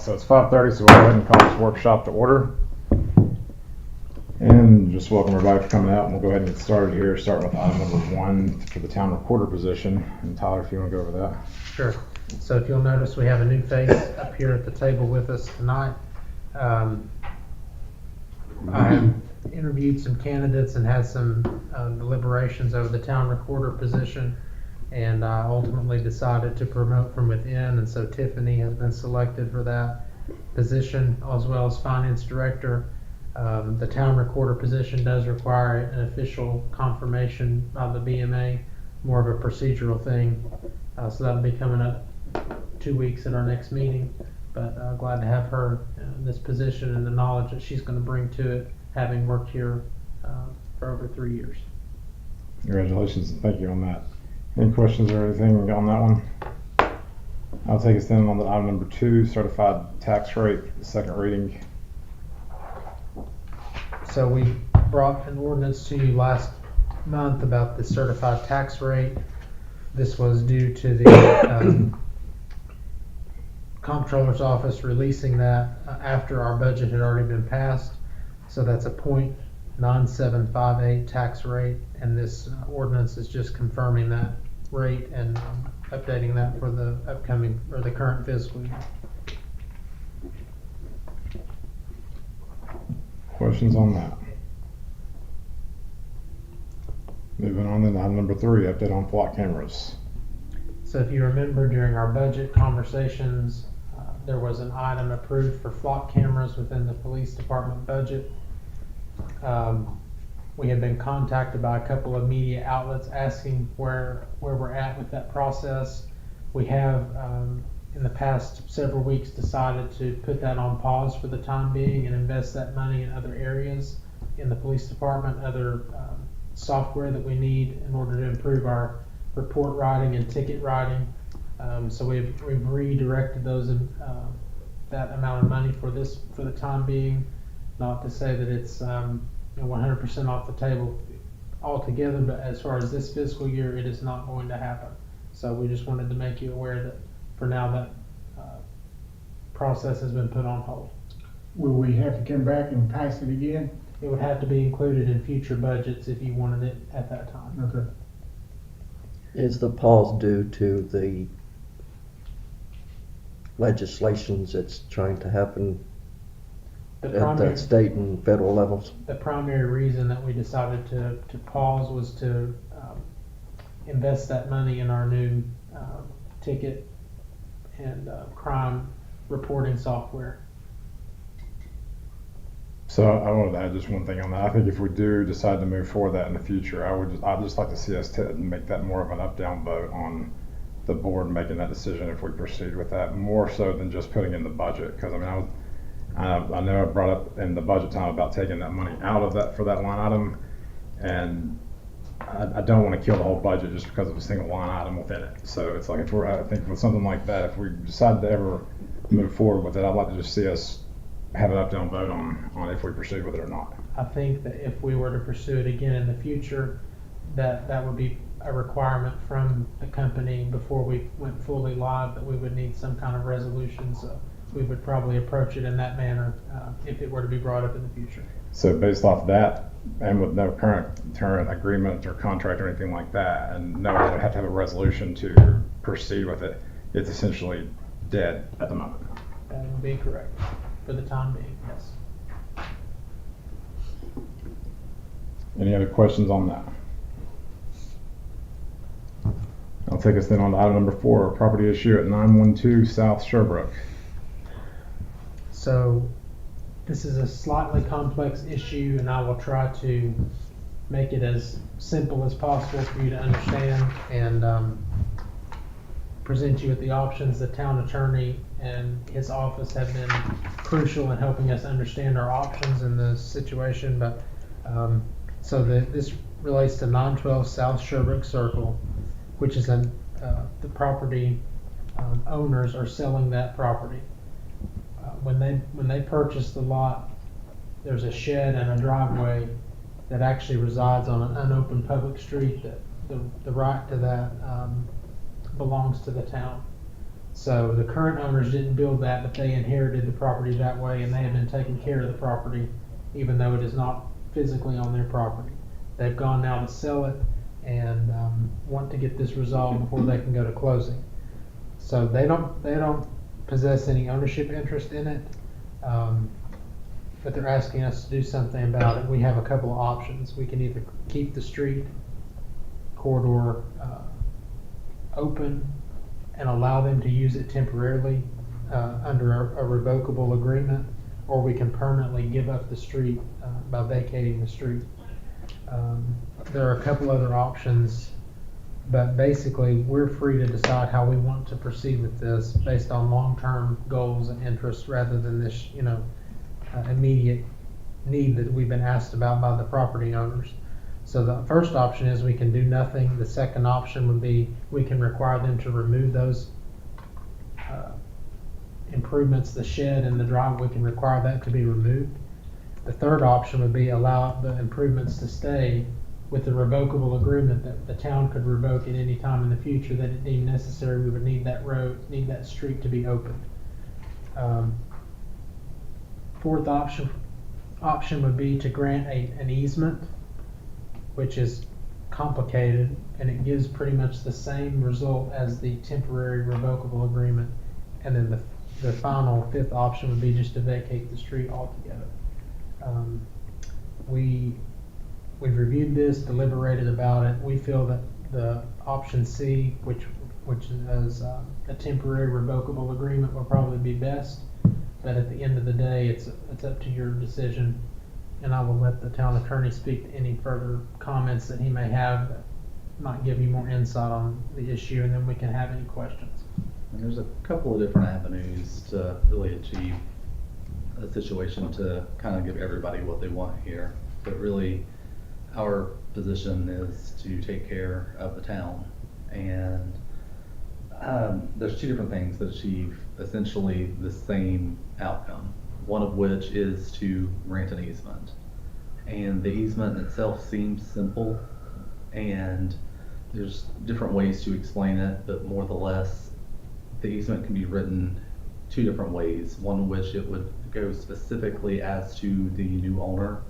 o'clock. So it's 5:30, so we'll go ahead and call this workshop to order. And just welcome everybody for coming out, and we'll go ahead and get started here, starting with item number 1 for the town recorder position. And Tyler, if you want to go over that. Sure. So if you'll notice, we have a new face up here at the table with us tonight. I interviewed some candidates and had some deliberations over the town recorder position, and I ultimately decided to promote from within, and so Tiffany has been selected for that position, as well as finance director. The town recorder position does require an official confirmation by the BMA, more of a procedural thing, so that'll be coming up 2 weeks at our next meeting. But glad to have her in this position and the knowledge that she's going to bring to it, having worked here for over 3 years. Congratulations, and thank you on that. Any questions or anything on that one? I'll take us then on the item number 2, certified tax rate, second reading. So we brought an ordinance to you last month about the certified tax rate. This was due to the comptroller's office releasing that after our budget had already been passed. So that's a 0.9758 tax rate, and this ordinance is just confirming that rate and updating that for the upcoming or the current fiscal year. Questions on that? Moving on then to item number 3, update on flock cameras. So if you remember, during our budget conversations, there was an item approved for flock cameras within the police department budget. We had been contacted by a couple of media outlets asking where we're at with that process. We have in the past several weeks decided to put that on pause for the time being and invest that money in other areas in the police department, other software that we need in order to improve our report writing and ticket writing. So we've redirected those that amount of money for the time being. Not to say that it's 100% off the table altogether, but as far as this fiscal year, it is not going to happen. So we just wanted to make you aware that for now that process has been put on hold. Will we have to come back and pass it again? It would have to be included in future budgets if you wanted it at that time. Okay. Is the pause due to the legislations that's trying to happen at the state and federal levels? The primary reason that we decided to pause was to invest that money in our new ticket and crime reporting software. So I wanted to add just one thing on that. I think if we do decide to move forward that in the future, I'd just like to see us make that more of an up-down vote on the board making that decision if we proceed with that, more so than just putting in the budget. Because I mean, I know I brought up in the budget time about taking that money out of that for that line item, and I don't want to kill the whole budget just because of a single line item within it. So it's like I think with something like that, if we decide to ever move forward with it, I'd like to just see us have an up-down vote on if we proceed with it or not. I think that if we were to pursue it again in the future, that would be a requirement from the company before we went fully live, that we would need some kind of resolution. So we would probably approach it in that manner if it were to be brought up in the future. So based off that, and with no current agreement or contract or anything like that, and knowing that we have to have a resolution to proceed with it, it's essentially dead at the moment. That would be correct for the time being, yes. Any other questions on that? I'll take us then on to item number 4, property issue at 912 South Sherbrooke. So this is a slightly complex issue, and I will try to make it as simple as possible for you to understand and present you with the options. The town attorney and his office have been crucial in helping us understand our options in this situation. But this relates to 912 South Sherbrooke Circle, which is the property owners are selling that property. When they purchased the lot, there's a shed and a driveway that actually resides on an unopened public street. That the right to that belongs to the town. So the current owners didn't build that, but they inherited the property that way, and they have been taking care of the property, even though it is not physically on their property. They've gone now to sell it and want to get this resolved before they can go to closing. So they don't possess any ownership interest in it, but they're asking us to do something about it. We have a couple of options. We can either keep the street corridor open and allow them to use it temporarily under a revocable agreement, or we can permanently give up the street by vacating the street. There are a couple other options, but basically we're free to decide how we want to proceed with this based on long-term goals and interests rather than this, immediate need that we've been asked about by the property owners. So the first option is we can do nothing. The second option would be we can require them to remove those improvements, the shed and the driveway. We can require that to be removed. The third option would be allow the improvements to stay with the revocable agreement that the town could revoke at any time in the future that it deemed necessary. We would need that street to be opened. Fourth option would be to grant an easement, which is complicated, and it gives pretty much the same result as the temporary revocable agreement. And then the final fifth option would be just to vacate the street altogether. We've reviewed this, deliberated about it. We feel that the option C, which is a temporary revocable agreement, will probably be best. But at the end of the day, it's up to your decision. And I will let the town attorney speak to any further comments that he may have that might give you more insight on the issue, and then we can have any questions. And there's a couple of different avenues to really achieve a situation to kind of give everybody what they want here. But really, our position is to take care of the town. And there's two different things that achieve essentially the same outcome. One of which is to grant an easement. And the easement itself seems simple, and there's different ways to explain it, but more or less, the easement can be written two different ways. One of which it would go specifically as to the new owner,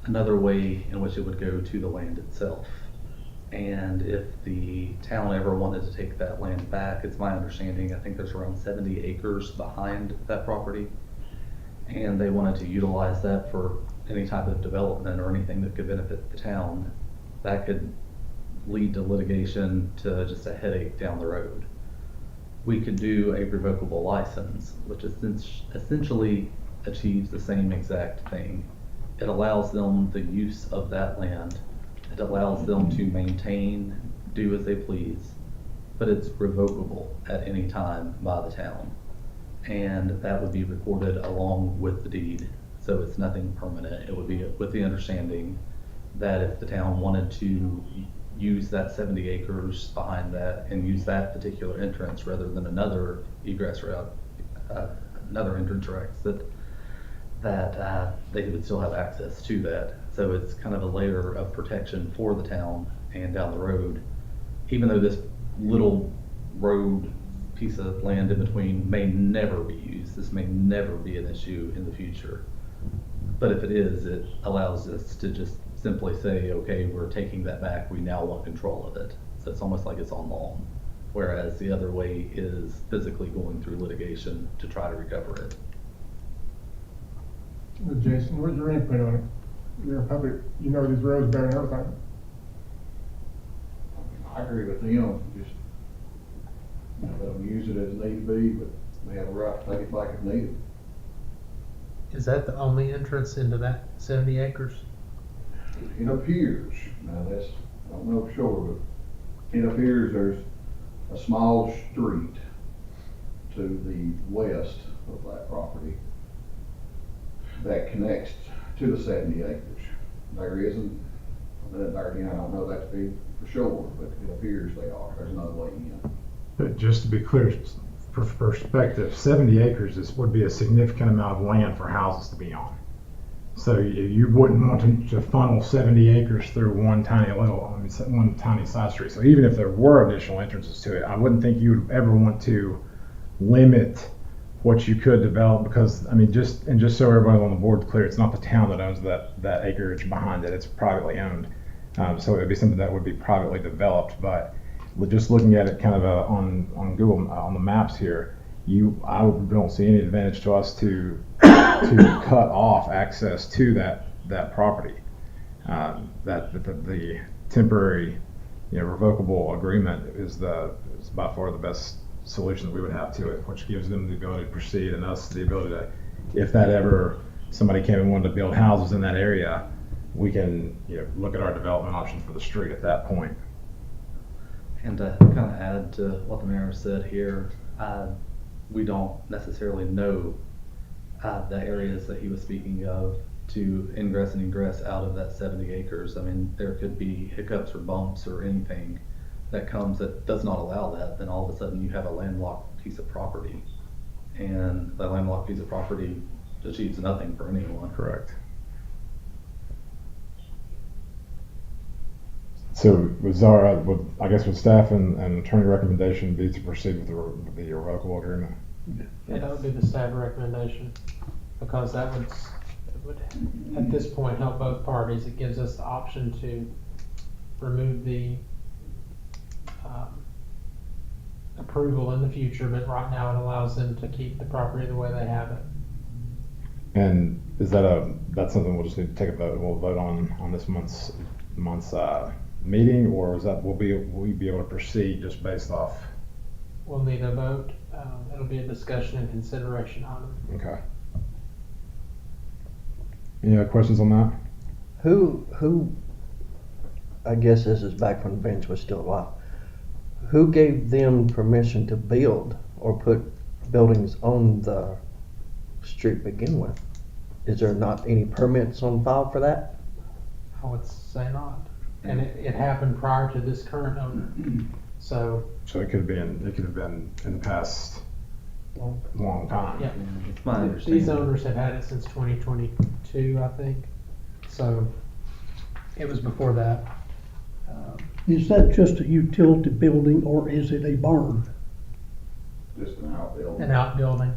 another way in which it would go to the land itself. And if the town ever wanted to take that land back, it's my understanding, I think there's around 70 acres behind that property, and they wanted to utilize that for any type of development or anything that could benefit the town, that could lead to litigation, to just a headache down the road. We could do a revocable license, which essentially achieves the same exact thing. It allows them the use of that land. It allows them to maintain, do as they please, but it's revocable at any time by the town. And that would be recorded along with the deed, so it's nothing permanent. It would be with the understanding that if the town wanted to use that 70 acres behind that and use that particular entrance rather than another egress route, another entrance route, that they would still have access to that. So it's kind of a layer of protection for the town, and down the road, even though this little road piece of land in between may never be used, this may never be an issue in the future. But if it is, it allows us to just simply say, okay, we're taking that back, we now want control of it. So it's almost like it's on loan. Whereas the other way is physically going through litigation to try to recover it. Well, Jason, what's your input on it? You're a public, you know these roads better than everything. I agree with them, just, let them use it as need be, but they have a right to take it back if needed. Is that the only entrance into that 70 acres? It appears, now that's, I don't know for sure, but it appears there's a small street to the west of that property that connects to the 70 acres. There isn't, there again, I don't know that to be for sure, but it appears they are. There's another way in. But just to be clear, for perspective, 70 acres would be a significant amount of land for houses to be on. So you wouldn't want to funnel 70 acres through one tiny side street. So even if there were additional entrances to it, I wouldn't think you would ever want to limit what you could develop, because I mean, just so everybody on the board's clear, it's not the town that owns that acreage behind it. It's privately owned, so it would be something that would be privately developed. But just looking at it kind of on Google on the maps here, I don't see any advantage to us to cut off access to that property. That the temporary, revocable agreement is by far the best solution that we would have to it, which gives them the ability to proceed and us the ability to, if that ever somebody came and wanted to build houses in that area, we can look at our development options for the street at that point. And to kind of add to what the mayor said here, we don't necessarily know the areas that he was speaking of to ingress and egress out of that 70 acres. I mean, there could be hiccups or bumps or anything that comes that does not allow that. Then all of a sudden you have a landlocked piece of property, and that landlocked piece of property achieves nothing for anyone. Correct. So I guess would staff and attorney recommendation be to proceed with the irrevocable agreement? Yeah, that would be the staff recommendation, because that would at this point help both parties. It gives us the option to remove the approval in the future, but right now it allows them to keep the property the way they have it. And is that's something we'll just need to take a vote? We'll vote on this month's meeting, or is that will we be able to proceed just based off? We'll need a vote. It'll be a discussion and consideration item. Okay. Any other questions on that? Who, I guess this is back when Vince was still alive, who gave them permission to build or put buildings on the street to begin with? Is there not any permits on file for that? I would say not. And it happened prior to this current owner. So it could have been in the past long time. yeah, It's my understanding. these owners have had it since 2022, I think. So it was before that. Is that just a utility building or is it a barn? Just an outbuilding. An outbuilding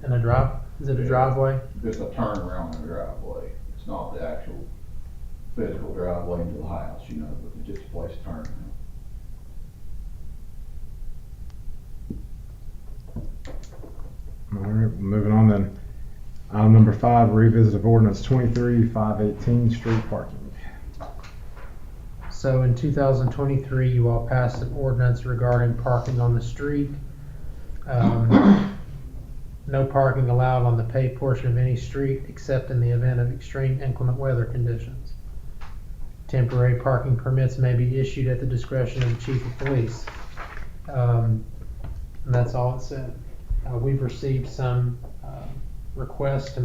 and a drive. Is it a driveway? Just a turnaround in the driveway. It's not the actual physical driveway into the house, but it's just a place to turn. All right, moving on then. Item number 5, revisit of ordinance 23-518, street parking. So in 2023, you all passed an ordinance regarding parking on the street. No parking allowed on the paved portion of any street except in the event of extreme inclement weather conditions. Temporary parking permits may be issued at the discretion of the chief of police. And that's all it said. We've received some requests to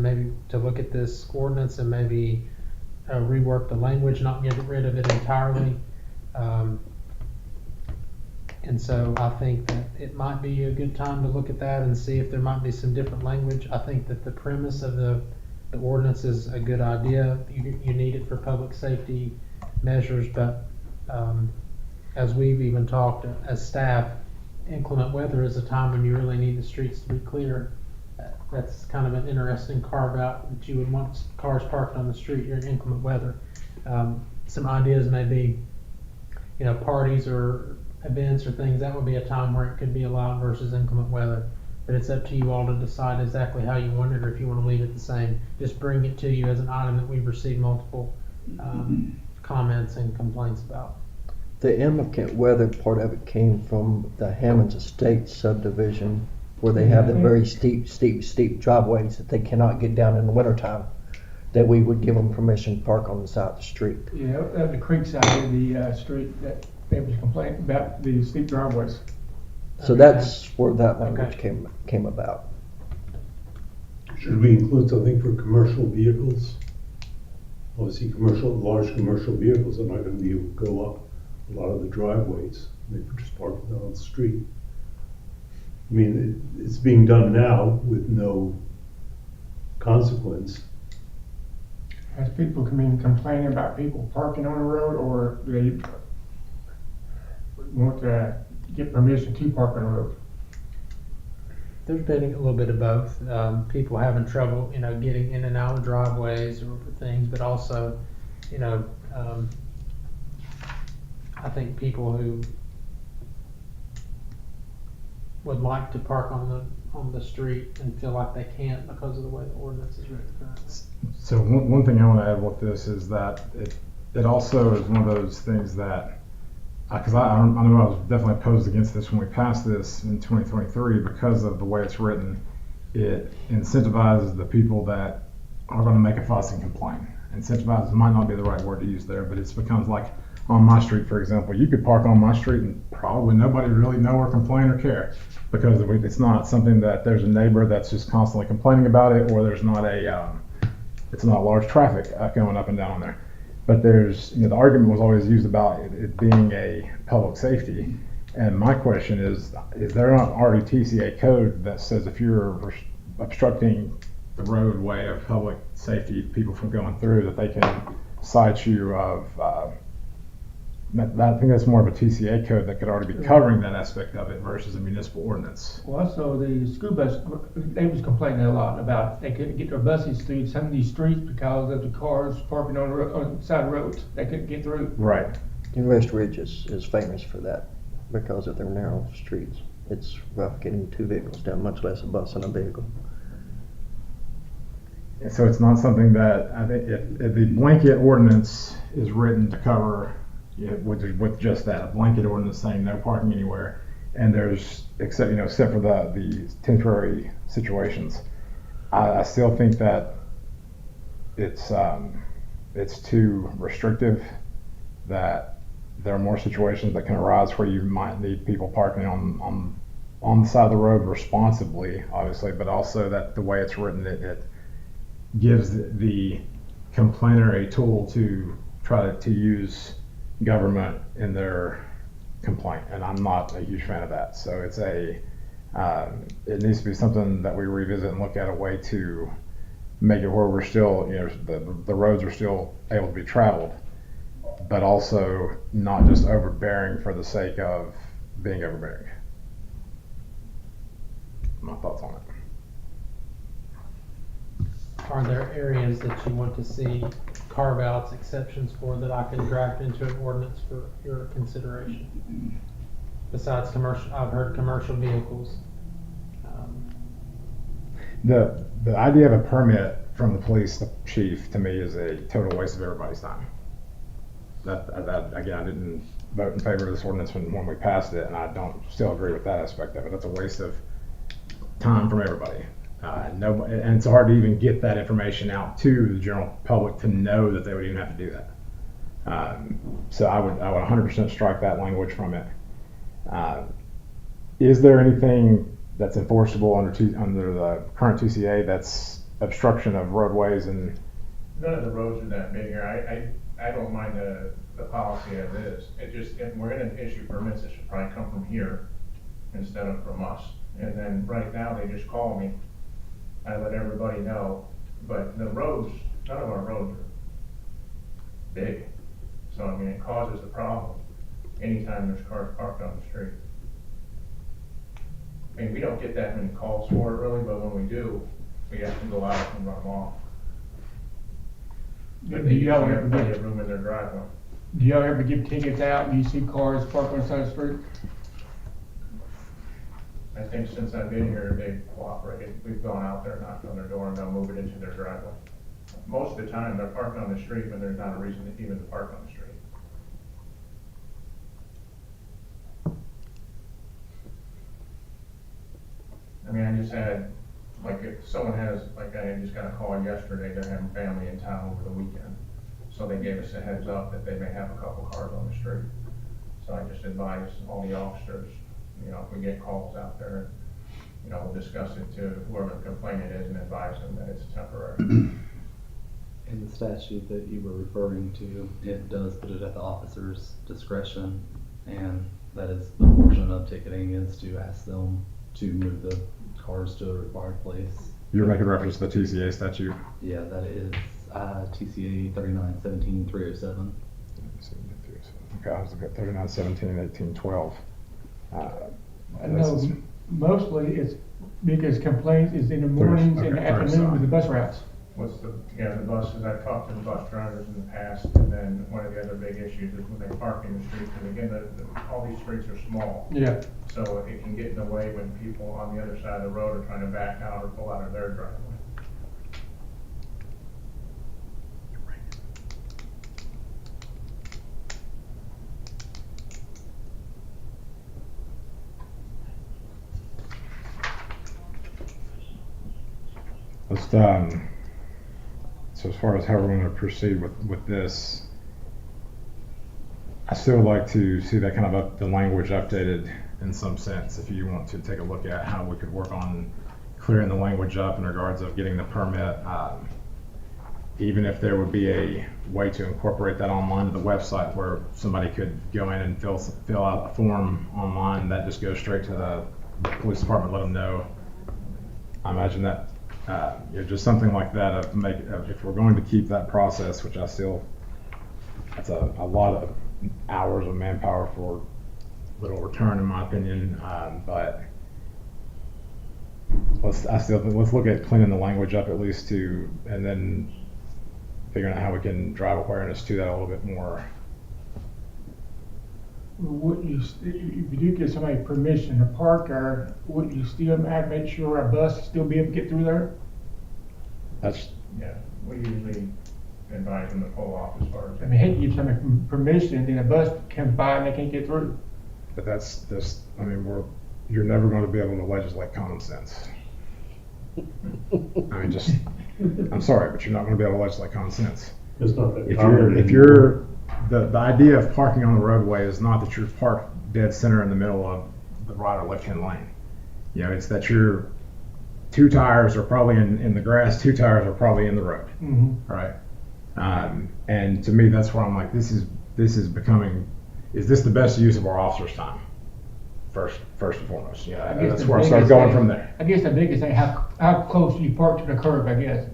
look at this ordinance and maybe rework the language, not get rid of it entirely. And so I think that it might be a good time to look at that and see if there might be some different language. I think that the premise of the ordinance is a good idea. You need it for public safety measures, but as we've even talked as staff, inclement weather is a time when you really need the streets to be clear. That's kind of an interesting carve out that you would want cars parked on the street during inclement weather. Some ideas may be, parties or events or things, that would be a time where it could be allowed versus inclement weather. But it's up to you all to decide exactly how you want it, or if you want to leave it the same. Just bring it to you as an item that we've received multiple comments and complaints about. The inclement weather part of it came from the Hammonds Estate subdivision, where they have the very steep driveways that they cannot get down in the wintertime, that we would give them permission to park on the side of the street. Yeah, that was the creek side of the street that they was complaining about, the steep driveways. So that's where that language came about. Should we include something for commercial vehicles? Obviously, large commercial vehicles are not going to be able to go up a lot of the driveways. They could just park them on the street. I mean, it's being done now with no consequence. Has people complaining about people parking on the road, or do they want to get permission to park on the road? There's been a little bit of both. People having trouble, getting in and out of driveways or things, but also, I think people who would like to park on the street and feel like they can't because of the way the ordinance is written currently. So one thing I want to add with this is that it also is one of those things that, because I know I was definitely opposed against this when we passed this in 2023 because of the way it's written. It incentivizes the people that are going to make a fuss and complain. Incentivizes might not be the right word to use there, but it becomes like on my street, for example. You could park on my street and probably nobody would really know or complain or care because it's not something that there's a neighbor that's just constantly complaining about it, or there's not it's not large traffic going up and down on there. But there's, the argument was always used about it being a public safety. And my question is there not already TCA code that says if you're obstructing the roadway of public safety, people from going through, that they can cite you of, I think that's more of a TCA code that could already be covering that aspect of it versus a municipal ordinance. Well, so the school bus, they was complaining a lot about they couldn't get their buses through some of these streets because of the cars parking on the side of roads. They couldn't get through. Right. And West Ridge is famous for that because of their narrow streets. It's rough getting two vehicles down, much less a bus and a vehicle. So it's not something that, I think if the blanket ordinance is written to cover with just that, a blanket ordinance saying no parking anywhere, and there's except for the temporary situations, I still think that it's too restrictive. That there are more situations that can arise where you might need people parking on the side of the road responsibly, obviously, but also that the way it's written, it gives the complainer a tool to try to use government in their complaint, and I'm not a huge fan of that. So it needs to be something that we revisit and look at a way to make it where we're still, the roads are still able to be traveled, but also not just overbearing for the sake of being overbearing. My thoughts on it. Are there areas that you want to see carve-outs, exceptions for, that I can draft into an ordinance for your consideration? Besides commercial, I've heard commercial vehicles. The idea of a permit from the police chief to me is a total waste of everybody's time. That again, I didn't vote in favor of this ordinance when we passed it, and I don't still agree with that aspect of it. That's a waste of time from everybody. And it's hard to even get that information out to the general public to know that they would even have to do that. So I would 100% strike that language from it. Is there anything that's enforceable under the current TCA that's obstruction of roadways? And none of the roads are that big here. I don't mind the policy as is. It just, if we're in an issue permits, it should probably come from here instead of from us. And then right now they just call me. I let everybody know, but the roads, none of our roads are big. So I mean, it causes the problem anytime there's cars parked on the street. I mean, we don't get that many calls for it really, but when we do, we have to go out and run them off. But they usually have plenty of room in their driveway. Do y'all ever give tickets out and you see cars parked on the side of the street? I think since I've been here, they've cooperated. We've gone out there, knocked on their door, and they'll move it into their driveway. Most of the time, they're parked on the street when there's not a reason to even park on the street. I mean, I just had, like, if someone has, like, I just got a call yesterday, they're having family in town over the weekend. So they gave us a heads up that they may have a couple cars on the street. So I just advised all the officers, if we get calls out there, we'll discuss it to whoever the complainant is and advise them that it's temporary. In the statute that you were referring to, it does put it at the officer's discretion, and that is the portion of ticketing is to ask them to move the cars to a required place. you're making reference to the TCA statute. Yeah, that is TCA 3917-307. Okay, I was looking at 3917 and 1812. I know mostly it's biggest complaints is in the mornings and the okay, afternoon with the bus routes. What's the buses, I've talked to the bus drivers in the past, and then one of the other big issues is when they park in the streets, and again, all these streets are small. Yeah. So it can get in the way when people on the other side of the road are trying to back out or pull out of their driveway. Let's, so as far as how we're going to proceed with this, I still would like to see that kind of the language updated in some sense. If you want to take a look at how we could work on clearing the language up in regards of getting the permit, even if there would be a way to incorporate that online to the website where somebody could go in and fill out a form online that just goes straight to the police department, let them know. I imagine that just something like that if we're going to keep that process, which I still, that's a lot of hours of manpower for little return in my opinion, but let's look at cleaning the language up at least and then figuring out how we can drive awareness to that a little bit more. Would you, if you do give somebody permission to park there, would you still make sure a bus still be able to get through there? Yeah, we usually advise them to pull off as far as. I mean, hate to give somebody permission, then a bus comes by and they can't get through. But you're never going to be able to legislate common sense. I mean, I'm sorry, but you're not going to be able to legislate common sense. It's not that If common you're, anymore. the idea of parking on the roadway is not that you're parked dead center in the middle of the right or left-hand lane. It's that your 2 tires are probably in the grass, 2 tires are probably in the road, right? And to me, that's where I'm like, this is becoming, is this the best use of our officers' time? First and foremost, that's where I start going from there. I guess the biggest thing, how close do you park to the curb, I guess,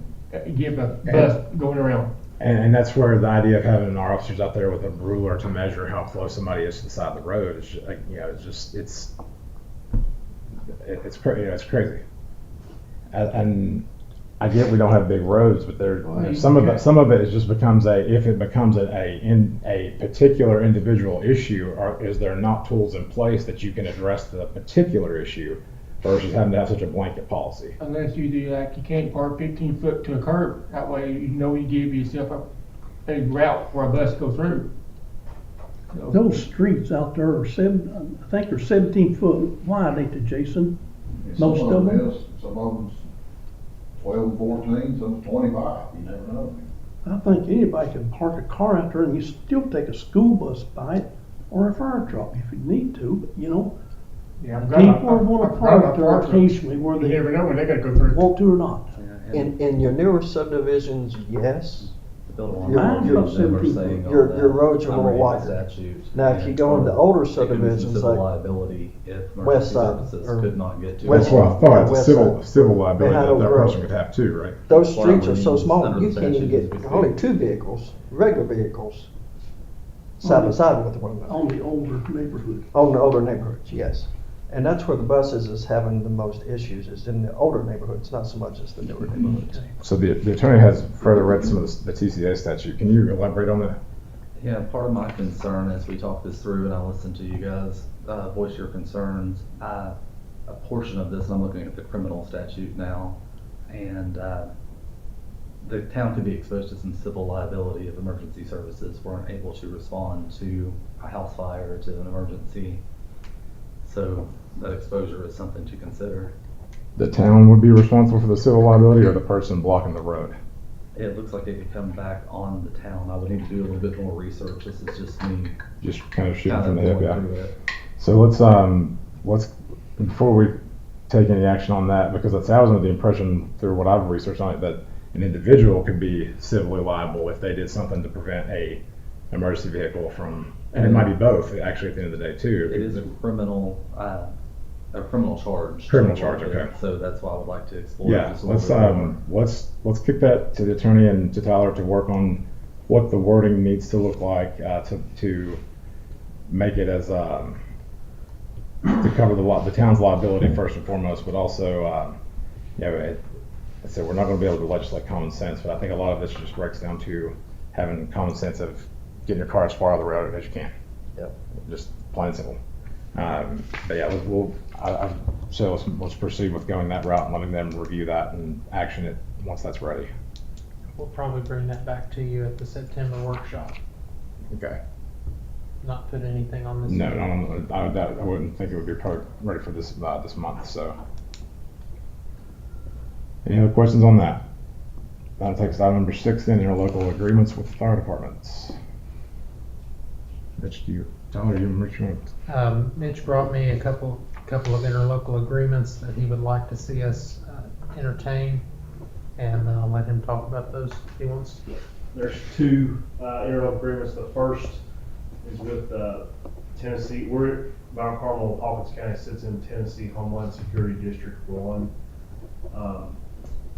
give a bus going around. And that's where the idea of having our officers out there with a ruler to measure how close somebody is to the side of the road is just, it's crazy. And I get we don't have big roads, but some of it just becomes if it becomes a particular individual issue, or is there not tools in place that you can address the particular issue versus having to have such a blanket policy? Unless you do you can't park 15 foot to a curb, that way you give yourself a route for a bus to go through. So, Those streets out there are I think they're 17 foot wide, ain't they, Jason? Most of them? Some of them's 12, 14, some 25, you never know. I think anybody can park a car out there and you still take a school bus by it or a fire truck if you need to, but yeah, people want to park there occasionally where You they never know when they gotta go through. want to or not. In your newer subdivisions, yes. Mine's about 17 foot. Your roads are a little wider. Statute. Now, if you go into older It could be some subdivisions civil like liability if West emergency Side, services or could not get to. West it. That's what I thought. It's a West civil side. liability Behind that Oak Grove. person could have too, right? those Well, streets are we so use small, under you the can't even statutes get we only see. 2 vehicles, regular vehicles, side by side with one another. On the older neighborhood. On the older neighborhoods, yes. And that's where the buses is having the most issues, is in the older neighborhoods, not so much as the newer neighborhoods. So the attorney has further read some of the TCA statute. Can you elaborate on that? Yeah, part of my concern as we talk this through and I listen to you guys voice your concerns, a portion of this, and I'm looking at the criminal statute now, and the town could be exposed to some civil liability if emergency services weren't able to respond to a house fire, to an emergency. So that exposure is something to consider. The town would be responsible for the civil liability or the person blocking the road? It looks like it could come back on the town. I would need to do a little bit more research. This is just me Just kind of shooting kind from of the hip, going yeah. through it. So let's before we take any action on that, because I was under the impression through what I've researched on it that an individual could be civilly liable if they did something to prevent a emergency vehicle from, and it might be both actually at the end of the day too. It is a criminal charge. Criminal charge, okay. So that's why I would like to explore. Yeah, this a little bit more. let's kick that to the attorney and to Tyler to work on what the wording needs to look like to make it as to cover the town's liability first and foremost, but also, I said, we're not gonna be able to legislate common sense, but I think a lot of this just breaks down to having common sense of getting your car as far out of the road as you can. Yep. Just plain and simple. But yeah, so let's proceed with going that route and letting them review that and action it once that's ready. We'll probably bring that back to you at the September workshop, Okay. not put anything on this. No, I wouldn't think it would be probably ready for this month, so. Any other questions on that? That'll take us to item number 6, then, interlocal agreements with fire departments. Mitch, Tyler, Mitch, you want? Mitch brought me a couple of interlocal agreements that he would like to see us entertain, and I'll let him talk about those if he wants. There's 2 interlocal agreements. The first is with Tennessee. Mount Carmel, Hawkins County sits in Tennessee Homeland Security District 1.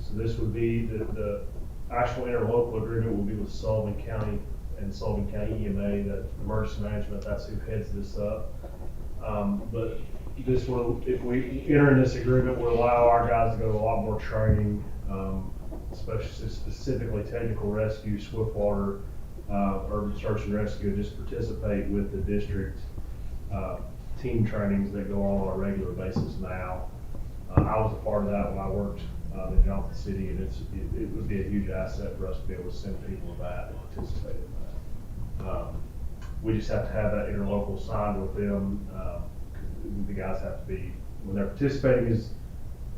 So this would be the actual interlocal agreement will be with Sullivan County and Sullivan County EMA, that emergency management, that's who heads this up. But this will, if we enter in this agreement, will allow our guys to go to a lot more training, especially specifically technical rescue, swift water, urban search and rescue, and just participate with the district team trainings that go on a regular basis now. I was a part of that when I worked in Johnson City, and it would be a huge asset for us to be able to send people to that and participate in that. We just have to have that interlocal signed with them. The guys have to be, when they're participating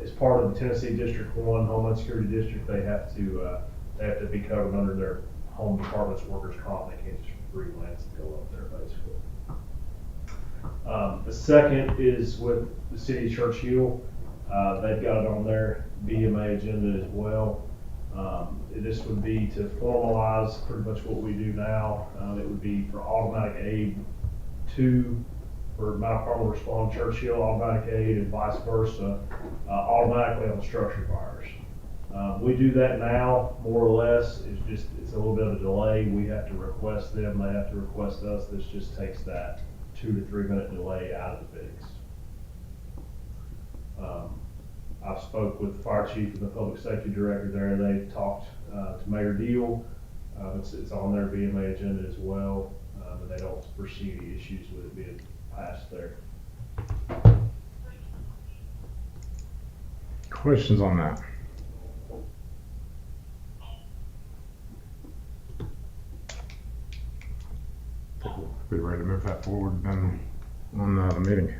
as part of the Tennessee District 1 Homeland Security District, they have to be covered under their home department's workers' comp. They can't just freelance and go up there, basically. The second is with the city of Churchill. They've got it on their BMA agenda as well. This would be to formalize pretty much what we do now. It would be for automatic aid for Mount Carmel respond Churchill automatic aid, and vice versa, automatically on structure fires. We do that now, more or less. It's a little bit of a delay. We have to request them, they have to request us. This just takes that 2 to 3 minute delay out of the fix. I spoke with the fire chief and the public safety director there. They talked to Mayor Deal. It's on their BMA agenda as well, and they don't foresee any issues with it being passed there. Questions on that? I think we'll be ready to move that forward then on the meeting.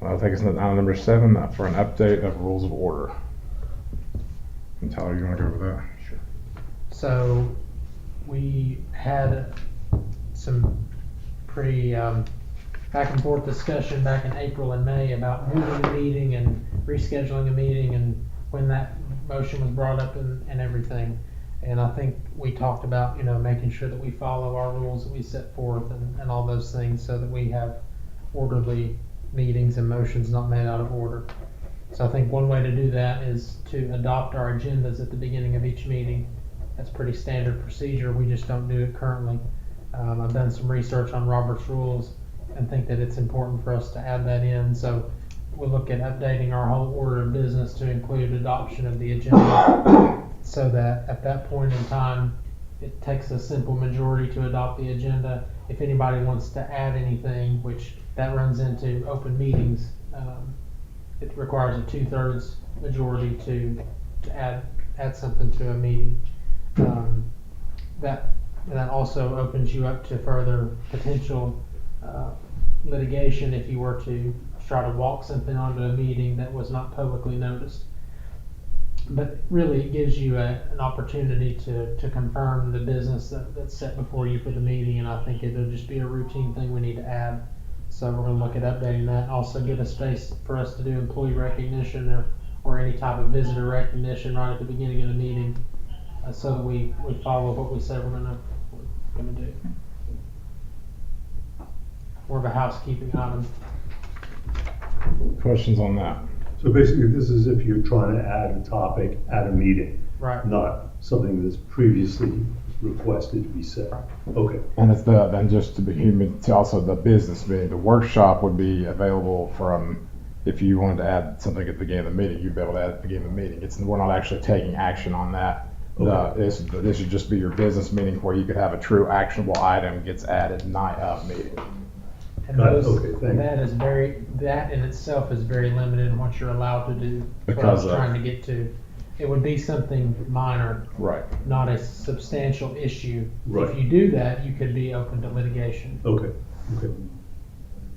I'll take us to item number 7 for an update of rules of order. And Tyler, you want to go over that? Sure. So we had some pretty back and forth discussion back in April and May about moving a meeting and rescheduling a meeting, and when that motion was brought up and everything. And I think we talked about, making sure that we follow our rules that we set forth and all those things, so that we have orderly meetings and motions not made out of order. So I think one way to do that is to adopt our agendas at the beginning of each meeting. That's pretty standard procedure. We just don't do it currently. I've done some research on Robert's rules and think that it's important for us to add that in. So we'll look at updating our whole order of business to include adoption of the agenda, so that at that point in time, it takes a simple majority to adopt the agenda. If anybody wants to add anything, which that runs into open meetings, it requires a 2/3 majority to add something to a meeting. That also opens you up to further potential litigation if you were to try to walk something onto a meeting that was not publicly noticed. But really, it gives you an opportunity to confirm the business that's set before you for the meeting, and I think it'll just be a routine thing we need to add. So we're going to look at updating that. Also give a space for us to do employee recognition or any type of visitor recognition right at the beginning of the meeting, so that we follow what we said we're going to do. More of a housekeeping item. Questions on that? So basically, this is if you're trying to add a topic at a meeting, Right. not something that's previously requested to be set. Okay, And it's then just to be human, to also the business meeting, the workshop would be available from, if you wanted to add something at the beginning of the meeting, you'd be able to add at the beginning of the meeting. We're not actually taking action on that. Okay. This should just be your business meeting where you could have a true actionable item gets added night of meeting. And Got it. those, Okay, thank you. that in itself is very limited in what you're allowed to do. That's what I was Because of- trying to get to. It would be something minor, Right. not a substantial issue. Right. If you do that, you could be open to litigation. Okay, okay.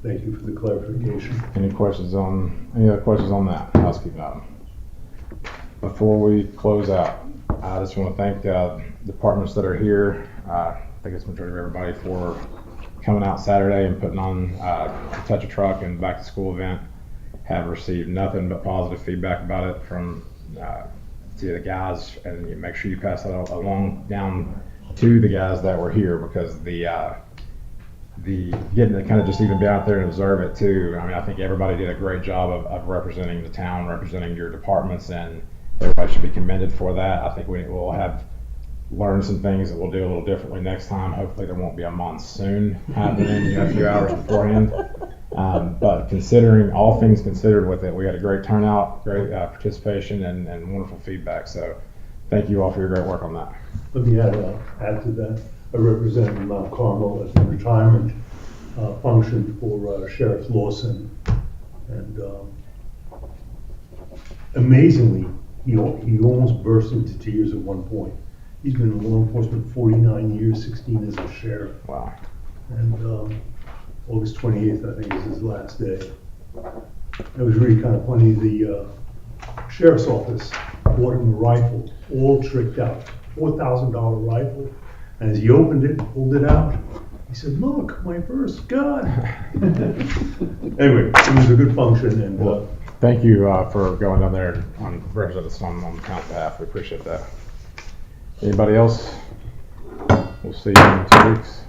Thank you for the clarification. Any other questions on that housekeeping item? Before we close out, I just want to thank departments that are here. I think it's the majority of everybody for coming out Saturday and putting on Touch a Truck and Back to School event. Have received nothing but positive feedback about it from to the guys, and you make sure you pass that along down to the guys that were here, because the getting to kind of just even be out there and observe it too. I mean, I think everybody did a great job of representing the town, representing your departments, and everybody should be commended for that. I think we will have learned some things that we'll do a little differently next time. Hopefully there won't be a monsoon happening a few hours beforehand. But considering all things considered with it, we had a great turnout, great participation, and wonderful feedback. So thank you all for your great work on that. Let me add to that. I represent Mount Carmel at the retirement function for Sheriff Lawson. And amazingly, he almost burst into tears at one point. He's been in law enforcement 49 years, 16 as a sheriff. Wow. And August 28th, I think, is his last day. It was really kind of funny. The sheriff's office bought him a rifle, all tricked out, $4,000 rifle. And as he opened it, pulled it out, he said, "Look, my first gun." Anyway, it was a good function, and Well, thank you for going down there and representing us on the town's behalf. We appreciate that. Anybody else? We'll see you in 2 weeks.